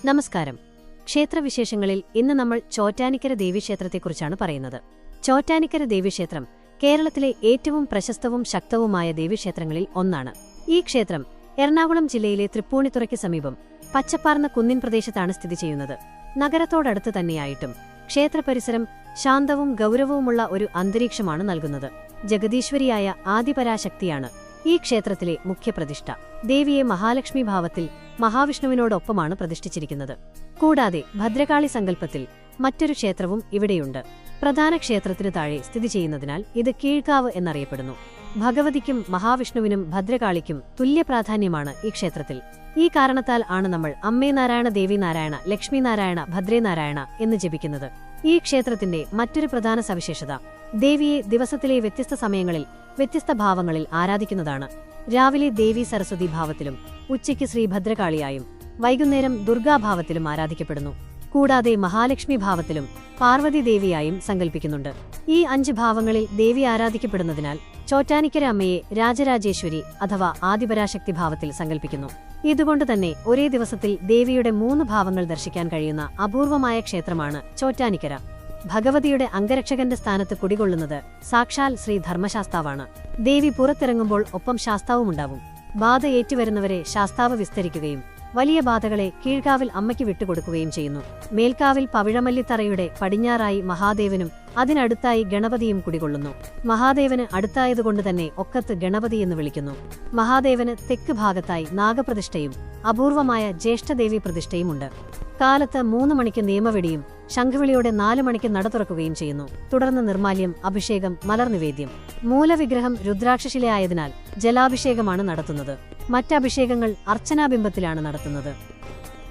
നമസ്കാരം. ക്ഷേത്രവിശേഷങ്ങളിൽ ഇന്ന് നമ്മൾ ചോറ്റാനിക്കര ദേവീക്ഷേത്രത്തെക്കുറിച്ചാണ് പറയുന്നത്. ചോറ്റാനിക്കര ദേവീക്ഷേത്രം കേരളത്തിലെ ഏറ്റവും പ്രശസ്തവും ശക്തവുമായ ദേവീക്ഷേത്രങ്ങളിൽ ഒന്നാണ്. ഈ ക്ഷേത്രം എറണാകുളം ജില്ലയിലെ തൃപ്പൂണിത്തുറയ്ക്ക് സമീപം പച്ചപ്പാർന്ന കുന്നിൻ പ്രദേശത്താണ് സ്ഥിതി ചെയ്യുന്നത്. നഗരത്തോടടുത്ത് തന്നെയായിട്ടും ക്ഷേത്രപരിസരം ശാന്തവും ഗൗരവവുമുള്ള ഒരു അന്തരീക്ഷമാണ് നൽകുന്നത്. ജഗദീശ്വരിയായ ആദിപരാശക്തിയാണ് ഈ ക്ഷേത്രത്തിലെ മുഖ്യപ്രതിഷ്ഠ. ദേവിയെ മഹാലക്ഷ്മി ഭാവത്തിൽ മഹാവിഷ്ണുവിനോടൊപ്പമാണ് പ്രതിഷ്ഠിച്ചിരിക്കുന്നത്. കൂടാതെ ഭദ്രകാളി സങ്കല്പത്തിൽ മറ്റൊരു ക്ഷേത്രവും ഇവിടെയുണ്ട്. പ്രധാന ക്ഷേത്രത്തിനു താഴെ സ്ഥിതി ചെയ്യുന്നതിനാൽ ഇത് കീഴ്ക്കാവ് എന്നറിയപ്പെടുന്നു. ഭഗവതിക്കും മഹാവിഷ്ണുവിനും ഭദ്രകാളിക്കും തുല്യ പ്രാധാന്യമാണ് ഈ ക്ഷേത്രത്തിൽ. ഈ കാരണത്താൽ ആണ് നമ്മൾ അമ്മേ നാരായണ ദേവി നാരായണ ലക്ഷ്മി നാരായണ ഭദ്രേ നാരായണ എന്ന് ജപിക്കുന്നത്. ഈ ക്ഷേത്രത്തിന്റെ മറ്റൊരു പ്രധാന സവിശേഷത ദേവിയെ ദിവസത്തിലെ വ്യത്യസ്ത സമയങ്ങളിൽ വ്യത്യസ്ത ഭാവങ്ങളിൽ ആരാധിക്കുന്നതാണ്. രാവിലെ ദേവി സരസ്വതി ഭാവത്തിലും ഉച്ചയ്ക്ക് ശ്രീ ഭദ്രകാളിയായും വൈകുന്നേരം ദുർഗാഭാവത്തിലും ആരാധിക്കപ്പെടുന്നു. കൂടാതെ മഹാലക്ഷ്മി ഭാവത്തിലും പാർവതി ദേവിയായും സങ്കല്പിക്കുന്നുണ്ട്. ഈ 5 ഭാവങ്ങളിൽ ദേവി ആരാധിക്കപ്പെടുന്നതിനാൽ ചോറ്റാനിക്കര അമ്മയെ രാജരാജേശ്വരി അഥവാ ആദിപരാശക്തി ഭാവത്തിൽ സങ്കല്പിക്കുന്നു. ഇതുകൊണ്ടുതന്നെ ഒരേ ദിവസത്തിൽ ദേവിയുടെ 3 ഭാവങ്ങൾ ദർശിക്കാൻ കഴിയുന്ന അപൂർവമായ ക്ഷേത്രമാണ് ചോറ്റാനിക്കര. ഭഗവതിയുടെ അംഗരക്ഷകന്റെ സ്ഥാനത്ത് കുടികൊള്ളുന്നത് സാക്ഷാൽ ശ്രീ ധർമ്മശാസ്താവാണ്. ദേവി പുറത്തിറങ്ങുമ്പോൾ ഒപ്പം ശാസ്താവുമുണ്ടാവും. ബാധ ഏറ്റുവരുന്നവരെ ശാസ്താവ് വിസ്തരിക്കുകയും വലിയ ബാധകളെ കീഴ്കാവിൽ അമ്മയ്ക്ക് വിട്ടുകൊടുക്കുകയും ചെയ്യുന്നു. മേൽക്കാവിൽ പവിഴമല്ലിത്തറയുടെ പടിഞ്ഞാറായി മഹാദേവനും അതിനടുത്തായി ഗണപതിയും കുടികൊള്ളുന്നു. മഹാദേവന് അടുത്തായതുകൊണ്ടുതന്നെ ഒക്കത്ത് ഗണപതി എന്ന് വിളിക്കുന്നു. മഹാദേവന് തെക്ക് ഭാഗത്തായി നാഗപ്രതിഷ്ഠയും അപൂർവമായ ജ്യേഷ്ഠദേവി പ്രതിഷ്ഠയുമുണ്ട്. കാലത്ത് 3 മണിക്ക് നിയമവെടിയും ശംഖുവിളിയോടെ 4 മണിക്ക് നട തുറക്കുകയും ചെയ്യുന്നു. തുടർന്ന് നിർമാല്യം, അഭിഷേകം, മലർനിവേദ്യം. മൂലവിഗ്രഹം രുദ്രാക്ഷശിലയായതിനാൽ ജലാഭിഷേകമാണ് നടത്തുന്നത്. മറ്റഭിഷേകങ്ങൾ അർച്ചനാബിംബത്തിലാണ് നടത്തുന്നത്.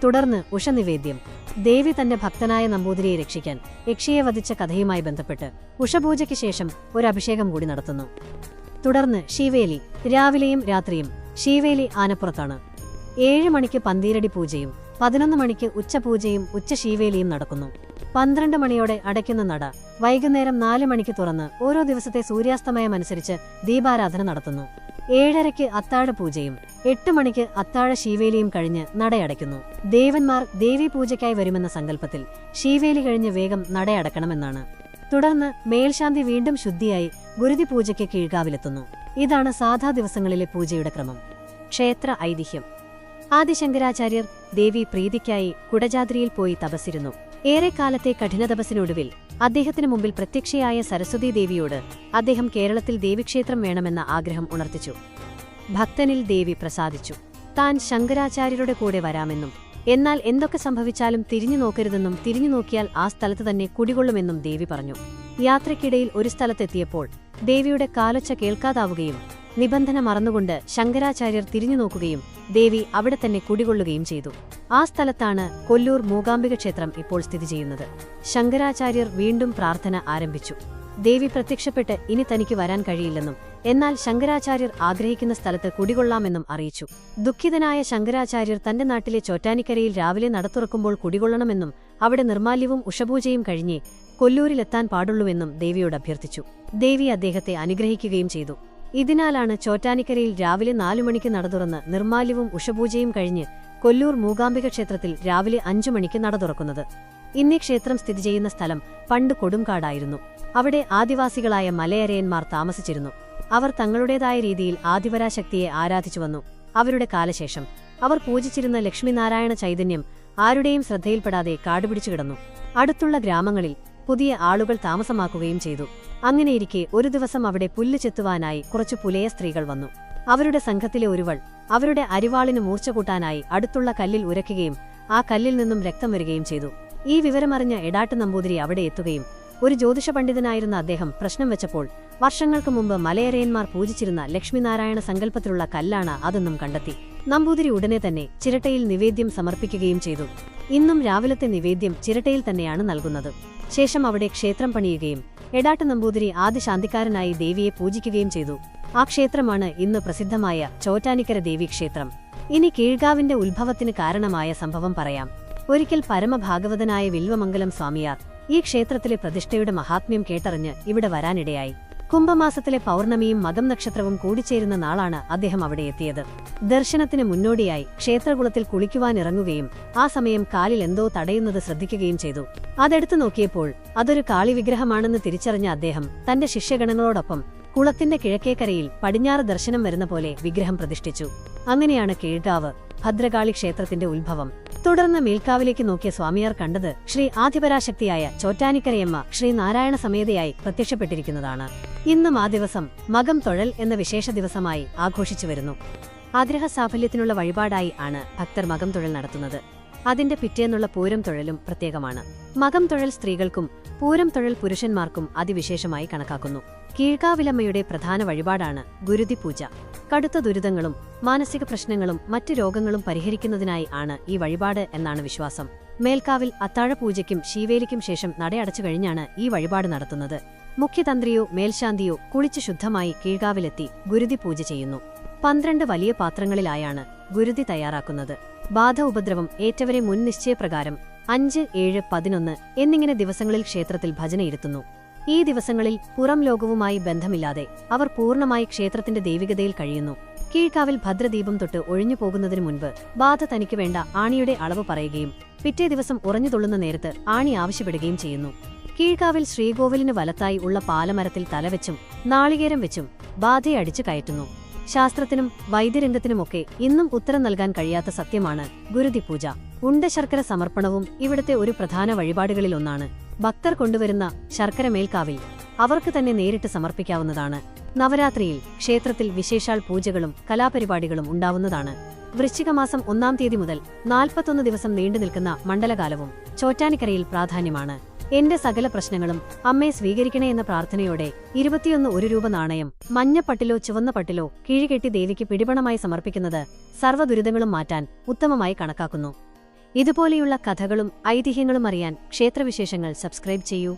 തുടർന്ന് ഉഷനിവേദ്യം. ദേവി തന്റെ ഭക്തനായ നമ്പൂതിരിയെ രക്ഷിക്കാൻ യക്ഷിയെ വധിച്ച കഥയുമായി ബന്ധപ്പെട്ട് ഉഷപൂജയ്ക്ക് ശേഷം ഒരു അഭിഷേകം കൂടി നടത്തുന്നു. തുടർന്ന് ശീവേലി. രാവിലെയും രാത്രിയും ശീവേലി ആനപ്പുറത്താണ്. 7 മണിക്ക് പന്തീരടി പൂജയും 11 മണിക്ക് ഉച്ചപൂജയും ഉച്ചശീവേലിയും നടക്കുന്നു. 12 മണിയോടെ അടയ്ക്കുന്ന നട വൈകുന്നേരം 4 മണിക്ക് തുറന്ന് ഓരോ ദിവസത്തെ സൂര്യാസ്തമയമനുസരിച്ച് ദീപാരാധന നടത്തുന്നു. 7:30-ക്ക് അത്താഴ പൂജയും 8 മണിക്ക് അത്താഴ ശീവേലിയും കഴിഞ്ഞ് നടയടയ്ക്കുന്നു. ദേവന്മാർ ദേവീപൂജയ്ക്കായി വരുമെന്ന സങ്കല്പത്തിൽ ശീവേലി കഴിഞ്ഞ് വേഗം നടയടക്കണമെന്നാണ്. തുടർന്ന് മേൽശാന്തി വീണ്ടും ശുദ്ധിയായി ഗുരുതി പൂജയ്ക്ക് കീഴ്കാവിലെത്തുന്നു. ഇതാണ് സാധാ ദിവസങ്ങളിലെ പൂജയുടെ ക്രമം. ക്ഷേത്ര ഐതിഹ്യം. ആദിശങ്കരാചാര്യർ ദേവി പ്രീതിക്കായി കുടജാദ്രിയിൽ പോയി തപസ്സിരുന്നു. ഏറെക്കാലത്തെ കഠിനതപസ്സിനൊടുവിൽ അദ്ദേഹത്തിനു മുമ്പിൽ പ്രത്യക്ഷയായ സരസ്വതീ ദേവിയോട് അദ്ദേഹം കേരളത്തിൽ ദേവീക്ഷേത്രം വേണമെന്ന ആഗ്രഹം ഉണർത്തിച്ചു. ഭക്തനിൽ ദേവി പ്രസാദിച്ചു. താൻ ശങ്കരാചാര്യരുടെ കൂടെ വരാമെന്നും എന്നാൽ എന്തൊക്കെ സംഭവിച്ചാലും തിരിഞ്ഞു നോക്കരുതെന്നും തിരിഞ്ഞു നോക്കിയാൽ ആ സ്ഥലത്ത് തന്നെ കുടികൊള്ളുമെന്നും ദേവി പറഞ്ഞു. യാത്രയ്ക്കിടയിൽ ഒരു സ്ഥലത്തെത്തിയപ്പോൾ ദേവിയുടെ കാലൊച്ച കേൾക്കാതാവുകയും നിബന്ധന മറന്നുകൊണ്ട് ശങ്കരാചാര്യർ തിരിഞ്ഞു നോക്കുകയും ദേവി അവിടെ തന്നെ കുടികൊള്ളുകയും ചെയ്തു. ആ സ്ഥലത്താണ് കൊല്ലൂർ മൂകാംബിക ക്ഷേത്രം ഇപ്പോൾ സ്ഥിതി ചെയ്യുന്നത്. ശങ്കരാചാര്യർ വീണ്ടും പ്രാർത്ഥന ആരംഭിച്ചു. ദേവി പ്രത്യക്ഷപ്പെട്ട് ഇനി തനിക്ക് വരാൻ കഴിയില്ലെന്നും എന്നാൽ ശങ്കരാചാര്യർ ആഗ്രഹിക്കുന്ന സ്ഥലത്ത് കുടികൊള്ളാമെന്നും അറിയിച്ചു. ദുഃഖിതനായ ശങ്കരാചാര്യർ തന്റെ നാട്ടിലെ ചോറ്റാനിക്കരയിൽ രാവിലെ നട തുറക്കുമ്പോൾ കുടികൊള്ളണമെന്നും അവിടെ നിർമാല്യവും ഉഷപൂജയും കഴിഞ്ഞേ കൊല്ലൂരിലെത്താൻ പാടുള്ളൂവെന്നും ദേവിയോട് അഭ്യർത്ഥിച്ചു. ദേവി അദ്ദേഹത്തെ അനുഗ്രഹിക്കുകയും ചെയ്തു. ഇതിനാലാണ് ചോറ്റാനിക്കരയിൽ രാവിലെ 4 മണിക്ക് നട തുറന്ന് നിർമാല്യവും ഉഷപൂജയും കഴിഞ്ഞ് കൊല്ലൂർ മൂകാംബിക ക്ഷേത്രത്തിൽ രാവിലെ 5 മണിക്ക് നട തുറക്കുന്നത്. ഇന്നീ ക്ഷേത്രം സ്ഥിതി ചെയ്യുന്ന സ്ഥലം പണ്ട് കൊടുംകാടായിരുന്നു. അവിടെ ആദിവാസികളായ മലയരയന്മാർ താമസിച്ചിരുന്നു. അവർ തങ്ങളുടേതായ രീതിയിൽ ആദിപരാശക്തിയെ ആരാധിച്ചു വന്നു. അവരുടെ കാലശേഷം അവർ പൂജിച്ചിരുന്ന ലക്ഷ്മിനാരായണ ചൈതന്യം ആരുടെയും ശ്രദ്ധയിൽപ്പെടാതെ കാടുപിടിച്ചു കിടന്നു. അടുത്തുള്ള ഗ്രാമങ്ങളിൽ പുതിയ ആളുകൾ താമസമാക്കുകയും ചെയ്തു. അങ്ങനെയിരിക്കെ ഒരു ദിവസം അവിടെ പുല്ല് ചെത്തുവാനായി കുറച്ചു പുലയ സ്ത്രീകൾ വന്നു. അവരുടെ സംഘത്തിലെ ഒരുവൾ അവരുടെ അരിവാളിന് മൂർച്ച കൂട്ടാനായി അടുത്തുള്ള കല്ലിൽ ഉരയ്ക്കുകയും ആ കല്ലിൽ നിന്നും രക്തം വരികയും ചെയ്തു. ഈ വിവരമറിഞ്ഞ എടാട്ട് നമ്പൂതിരി അവിടെ എത്തുകയും ഒരു ജ്യോതിഷ പണ്ഡിതനായിരുന്ന അദ്ദേഹം പ്രശ്നം വെച്ചപ്പോൾ വർഷങ്ങൾക്ക് മുമ്പ് മലയരയന്മാർ പൂജിച്ചിരുന്ന ലക്ഷ്മിനാരായണ സങ്കല്പത്തിലുള്ള കല്ലാണ് അതെന്നും കണ്ടെത്തി. നമ്പൂതിരി ഉടനെ തന്നെ ചിരട്ടയിൽ നിവേദ്യം സമർപ്പിക്കുകയും ചെയ്തു. ഇന്നും രാവിലത്തെ നിവേദ്യം ചിരട്ടയിൽ തന്നെയാണ് നൽകുന്നത്. ശേഷം അവിടെ ക്ഷേത്രം പണിയുകയും എടാട്ട് നമ്പൂതിരി ആദിശാന്തിക്കാരനായി ദേവിയെ പൂജിക്കുകയും ചെയ്തു. ആ ക്ഷേത്രമാണ് ഇന്ന് പ്രസിദ്ധമായ ചോറ്റാനിക്കര ദേവീക്ഷേത്രം. ഇനി കീഴ്കാവിന്റെ ഉത്ഭവത്തിന് കാരണമായ സംഭവം പറയാം. ഒരിക്കൽ പരമഭാഗവതനായ വില്വമംഗലം സ്വാമിയാർ ഈ ക്ഷേത്രത്തിലെ പ്രതിഷ്ഠയുടെ മഹാത്മ്യം കേട്ടറിഞ്ഞ് ഇവിടെ വരാനിടയായി. കുംഭമാസത്തിലെ പൗർണമിയും മകം നക്ഷത്രവും കൂടിച്ചേരുന്ന നാളാണ് അദ്ദേഹം അവിടെ എത്തിയത്. ദർശനത്തിന് മുന്നോടിയായി ക്ഷേത്രകുളത്തിൽ കുളിക്കുവാനിറങ്ങുകയും ആ സമയം കാലിൽ എന്തോ തടയുന്നത് ശ്രദ്ധിക്കുകയും ചെയ്തു. അതെടുത്തു നോക്കിയപ്പോൾ അതൊരു കാളിവിഗ്രഹമാണെന്ന് തിരിച്ചറിഞ്ഞ അദ്ദേഹം തന്റെ ശിഷ്യഗണങ്ങളോടൊപ്പം കുളത്തിന്റെ കിഴക്കേക്കരയിൽ പടിഞ്ഞാറ് ദർശനം വരുന്ന പോലെ വിഗ്രഹം പ്രതിഷ്ഠിച്ചു. അങ്ങനെയാണ് കീഴ്കാവ് ഭദ്രകാളി ക്ഷേത്രത്തിന്റെ ഉത്ഭവം. തുടർന്ന് മേൽക്കാവിലേക്ക് നോക്കിയ സ്വാമിയാർ കണ്ടത് ശ്രീ ആദിപരാശക്തിയായ ചോറ്റാനിക്കരയമ്മ ശ്രീ നാരായണ സമേതയായി പ്രത്യക്ഷപ്പെട്ടിരിക്കുന്നതാണ്. ഇന്നും ആ ദിവസം മകം തൊഴൽ എന്ന വിശേഷ ദിവസമായി ആഘോഷിച്ചു വരുന്നു. ആഗ്രഹ സാഫല്യത്തിനുള്ള വഴിപാടായി ആണ് ഭക്തർ മകം തൊഴൽ നടത്തുന്നത്. അതിന്റെ പിറ്റേന്നുള്ള പൂരം തൊഴലും പ്രത്യേകമാണ്. മകം തൊഴൽ സ്ത്രീകൾക്കും പൂരം തൊഴൽ പുരുഷന്മാർക്കും അതിവിശേഷമായി കണക്കാക്കുന്നു. കീഴ്കാവിലമ്മയുടെ പ്രധാന വഴിപാടാണ് ഗുരുതി പൂജ. കടുത്ത ദുരിതങ്ങളും മാനസിക പ്രശ്നങ്ങളും മറ്റു രോഗങ്ങളും പരിഹരിക്കുന്നതിനായി ആണ് ഈ വഴിപാട് എന്നാണ് വിശ്വാസം. മേൽക്കാവിൽ അത്താഴപൂജയ്ക്കും ശീവേലിക്കും ശേഷം നടയടച്ചു കഴിഞ്ഞാണ് ഈ വഴിപാട് നടത്തുന്നത്. മുഖ്യതന്ത്രിയോ മേൽശാന്തിയോ കുളിച്ച് ശുദ്ധമായി കീഴ്കാവിലെത്തി ഗുരുതി പൂജ ചെയ്യുന്നു. 12 വലിയ പാത്രങ്ങളിലായാണ് ഗുരുതി തയ്യാറാക്കുന്നത്. ബാധ ഉപദ്രവം ഏറ്റവരെ മുൻ നിശ്ചയപ്രകാരം 5, 7, 11 എന്നിങ്ങനെ ദിവസങ്ങളിൽ ക്ഷേത്രത്തിൽ ഭജനയിരുത്തുന്നു. ഈ ദിവസങ്ങളിൽ പുറം ലോകവുമായി ബന്ധമില്ലാതെ അവർ പൂർണ്ണമായി ക്ഷേത്രത്തിന്റെ ദൈവികതയിൽ കഴിയുന്നു. കീഴ്ക്കാവിൽ ഭദ്രദീപം തൊട്ട് ഒഴിഞ്ഞു പോകുന്നതിനു മുൻപ് ബാധ തനിക്ക് വേണ്ട ആണിയുടെ അളവ് പറയുകയും പിറ്റേ ദിവസം ഉറഞ്ഞുതുള്ളുന്ന നേരത്ത് ആണി ആവശ്യപ്പെടുകയും ചെയ്യുന്നു. കീഴ്ക്കാവിൽ ശ്രീകോവിലിന് വലത്തായി ഉള്ള പാലമരത്തിൽ തലവെച്ചും നാളികേരം വെച്ചും ബാധയടിച്ചു കയറ്റുന്നു. ശാസ്ത്രത്തിനും വൈദ്യരംഗത്തിനുമൊക്കെ ഇന്നും ഉത്തരം നൽകാൻ കഴിയാത്ത സത്യമാണ് ഗുരുതി പൂജ. ശർക്കര സമർപ്പണവും ഇവിടുത്തെ ഒരു പ്രധാന വഴിപാടുകളിലൊന്നാണ്. ഭക്തർ കൊണ്ടുവരുന്ന ശർക്കര മേൽക്കാവിൽ അവർക്ക് തന്നെ നേരിട്ട് സമർപ്പിക്കാവുന്നതാണ്. നവരാത്രിയിൽ ക്ഷേത്രത്തിൽ വിശേഷാൽ പൂജകളും കലാപരിപാടികളും ഉണ്ടാവുന്നതാണ്. വൃശ്ചികമാസം 1-ാം തീയതി മുതൽ 41 ദിവസം നീണ്ടുനിൽക്കുന്ന മണ്ഡലകാലവും ചോറ്റാനിക്കരയിൽ പ്രാധാന്യമാണ്. എന്റെ സകല പ്രശ്നങ്ങളും അമ്മയെ സ്വീകരിക്കണേ എന്ന പ്രാർത്ഥനയോടെ 21 1 രൂപ നാണയം മഞ്ഞപ്പട്ടിലോ ചുവന്ന പട്ടിലോ കിഴികെട്ടി ദേവിക്ക് പിടിപണമായി സമർപ്പിക്കുന്നത് സർവ്വദുരിതങ്ങളും മാറ്റാൻ ഉത്തമമായി കണക്കാക്കുന്നു. ഇതുപോലെയുള്ള കഥകളും ഐതിഹ്യങ്ങളും അറിയാൻ ക്ഷേത്രവിശേഷങ്ങൾ സബ്സ്ക്രൈബ് ചെയ്യൂ.